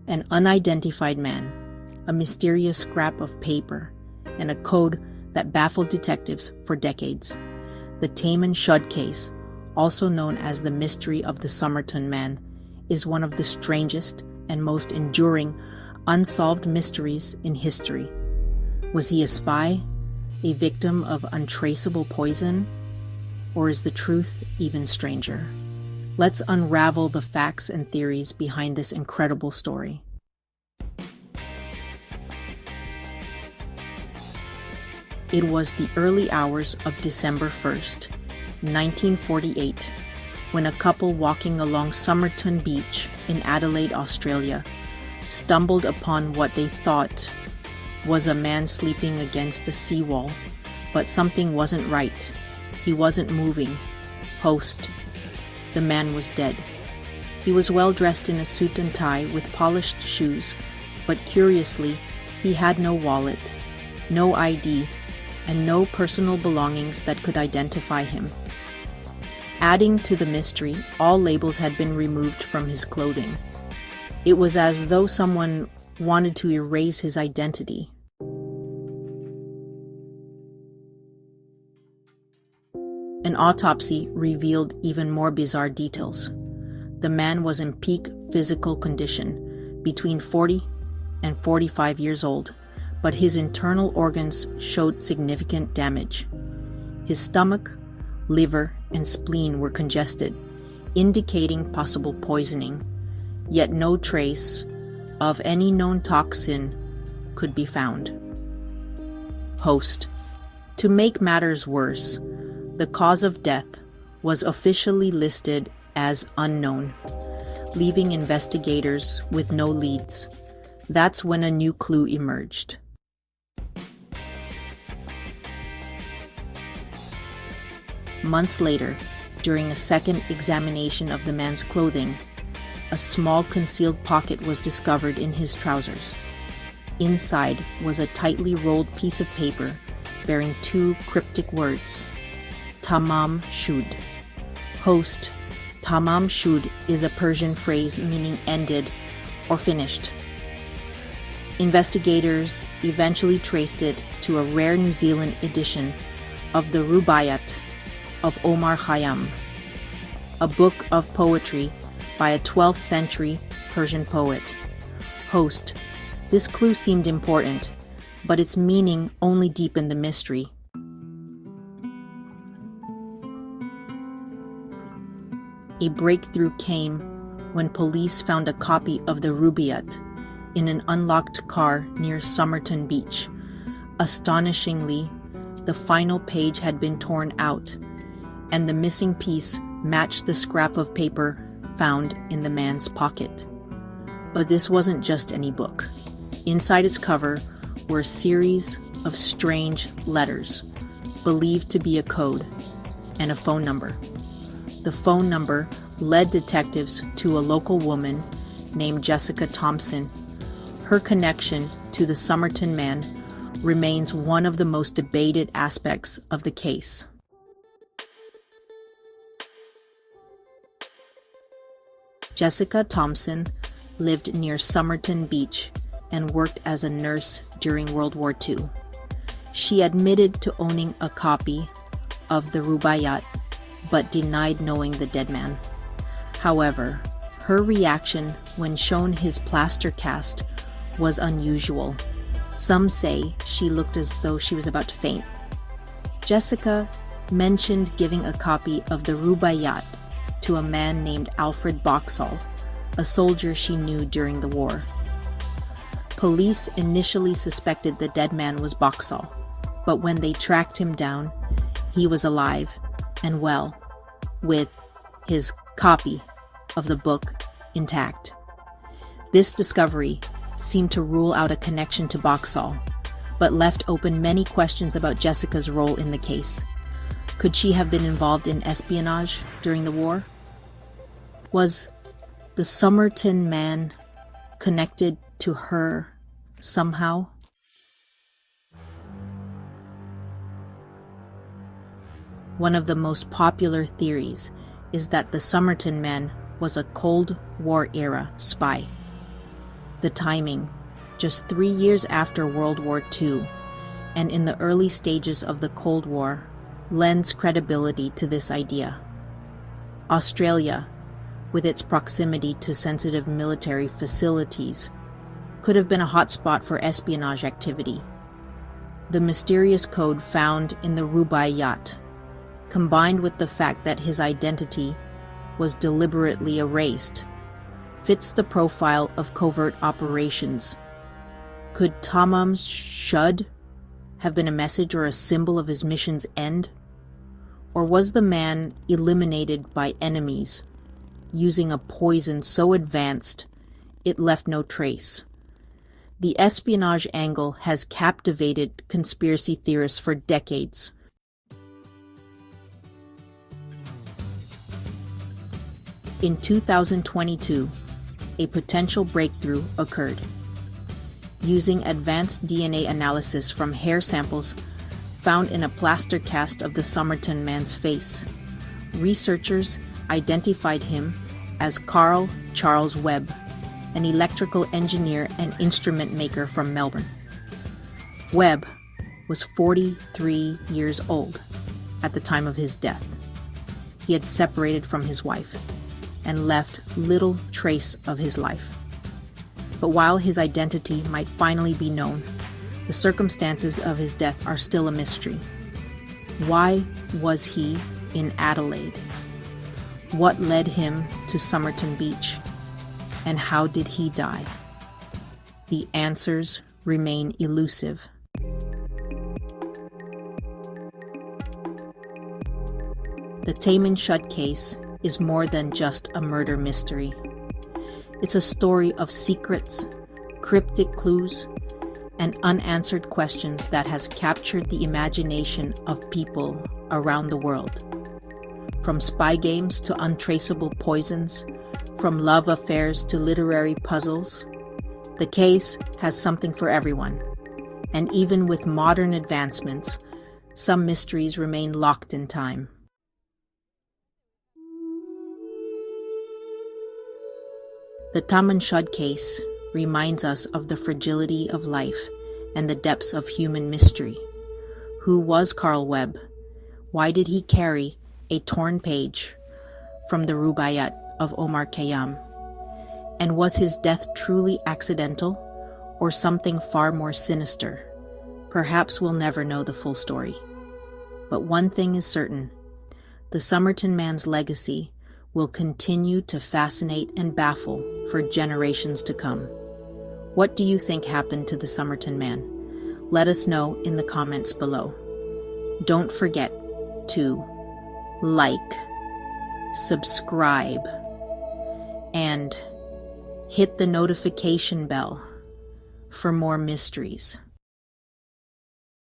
An unidentified man, a mysterious scrap of paper, and a code that baffled detectives for decades. The Taman Shud Case, also known as the mystery of the Somerton Man, is one of the strangest and most enduring unsolved mysteries in history. Was he a spy, a victim of untraceable poison, or is the truth even stranger? Let's unravel the facts and theories behind this incredible story. It was the early hours of December 1st, 1948, when a couple walking along Somerton Beach in Adelaide, Australia, stumbled upon what they thought was a man sleeping against a seawall, but something wasn't right. He wasn't moving. Host. The man was dead. He was well dressed in a suit and tie with polished shoes, but curiously, he had no wallet, no ID, and no personal belongings that could identify him. Adding to the mystery, all labels had been removed from his clothing. It was as though someone wanted to erase his identity. An autopsy revealed even more bizarre details. The man was in peak physical condition, between 40 and 45 years old, but his internal organs showed significant damage. His stomach, liver, and spleen were congested, indicating possible poisoning, yet no trace of any known toxin could be found. Host. To make matters worse, the cause of death was officially listed as unknown, leaving investigators with no leads. That's when a new clue emerged. Months later, during a second examination of the man's clothing, a small concealed pocket was discovered in his trousers. Inside was a tightly rolled piece of paper bearing two cryptic words: Taman Shud. Host. Taman Shud is a Persian phrase meaning ended or finished. Investigators eventually traced it to a rare New Zealand edition of the Rubaiyat of Omar Khayyam, a book of poetry by a 12th century Persian poet. Host. This clue seemed important, but its meaning only deepened the mystery. A breakthrough came when police found a copy of the Rubaiyat in an unlocked car near Somerton Beach. Astonishingly, the final page had been torn out, and the missing piece matched the scrap of paper found in the man's pocket. But this wasn't just any book. Inside its cover were a series of strange letters, believed to be a code, and a phone number. The phone number led detectives to a local woman named Jessica Thomson. Her connection to the Somerton Man remains one of the most debated aspects of the case. Jessica Thomson lived near Somerton Beach and worked as a nurse during World War II. She admitted to owning a copy of the Rubaiyat, but denied knowing the dead man. However, her reaction when shown his plaster cast was unusual. Some say she looked as though she was about to faint. Jessica mentioned giving a copy of the Rubaiyat to a man named Alfred Boxall, a soldier she knew during the war. Police initially suspected the dead man was Boxall, but when they tracked him down, he was alive and well, with his copy of the book intact. This discovery seemed to rule out a connection to Boxall, but left open many questions about Jessica's role in the case. Could she have been involved in espionage during the war? Was the Somerton Man connected to her somehow? One of the most popular theories is that the Somerton Man was a Cold War-era spy. The timing, just 3 years after World War II, and in the early stages of the Cold War, lends credibility to this idea. Australia, with its proximity to sensitive military facilities, could have been a hotspot for espionage activity. The mysterious code found in the Rubaiyat, combined with the fact that his identity was deliberately erased, fits the profile of covert operations. Could Taman Shud have been a message or a symbol of his mission's end? Or was the man eliminated by enemies, using a poison so advanced it left no trace? The espionage angle has captivated conspiracy theorists for decades. In 2022, a potential breakthrough occurred. Using advanced DNA analysis from hair samples found in a plaster cast of the Somerton Man's face, researchers identified him as Carl Charles Webb, an electrical engineer and instrument maker from Melbourne. Webb was 43 years old at the time of his death. He had separated from his wife and left little trace of his life. But while his identity might finally be known, the circumstances of his death are still a mystery. Why was he in Adelaide? What led him to Somerton Beach? And how did he die? The answers remain elusive. The Taman Shud Case is more than just a murder mystery. It's a story of secrets, cryptic clues, and unanswered questions that has captured the imagination of people around the world. From spy games to untraceable poisons, from love affairs to literary puzzles, the case has something for everyone. And even with modern advancements, some mysteries remain locked in time. The Taman Shud Case reminds us of the fragility of life and the depths of human mystery. Who was Carl Webb? Why did he carry a torn page from the Rubaiyat of Omar Khayyam? And was his death truly accidental or something far more sinister? Perhaps we'll never know the full story. But one thing is certain: the Somerton Man's legacy will continue to fascinate and baffle for generations to come. What do you think happened to the Somerton Man? Let us know in the comments below. Don't forget to like, subscribe, and hit the notification bell for more mysteries.